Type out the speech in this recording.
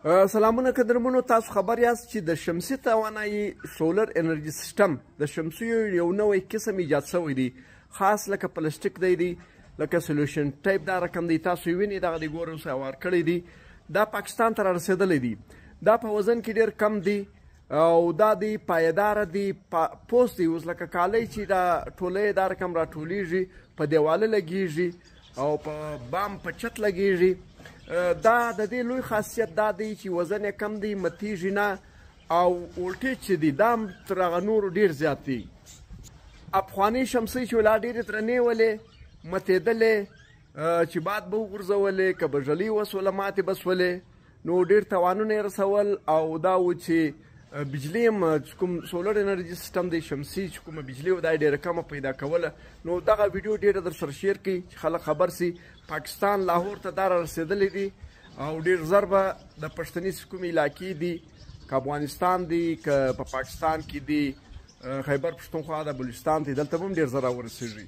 سلامونه قدرمنو، تاسو خبر یاست چې د شمسي توانایي سولر انرژي سیستم د شمسیو یو نوی قسم ایجاد شوی دی، خاص لکه پلاستیک دی لکه سولوشن ټایپ دا رقم دی. تاسو یې وینئ دغه دی ګورئ اوس هوار کړی دی. دا پاکستان ته رارسېدلی دی. دا په وزن کې ډېر کم دی او دا دی پایداره دی، پوست دی اوس لکه کالی چې دا ټولی دا رقم راټولیږي، په دیواله لګیږي او په بام په چت لګیږي. دا د دې لوی خاصیت دا دی چې وزن یې کم دی، متیږي نه او ولټیج چې دی دا هم تر هغه نورو ډېر زیات دی. افغاني شمسۍ چې ولا ډېرې درنې ولې متېدلې چې باد به وغورځولې، که بژلۍ وسوله ماتې به سولې نو ډېر تاوانونه یې رسول. او دا و چې بجلي هم کوم سولر انرژي سیستم دی شمسي چې کومه بجلي و دا یې ډېره کمه پیدا کوله. نو دغه ویډیو ډېره در سره شیر کړئ چې خلک خبر سي. پاکستان لاهور ته دا رارسېدلی دی او ډېر زر به د پښتني کومې علاقې دي، که افغانستان دی که په پاکستان کې دی، خیبر پښتونخوا د بلوچستان دی، دلته به هم ډېر زر راورسېږي.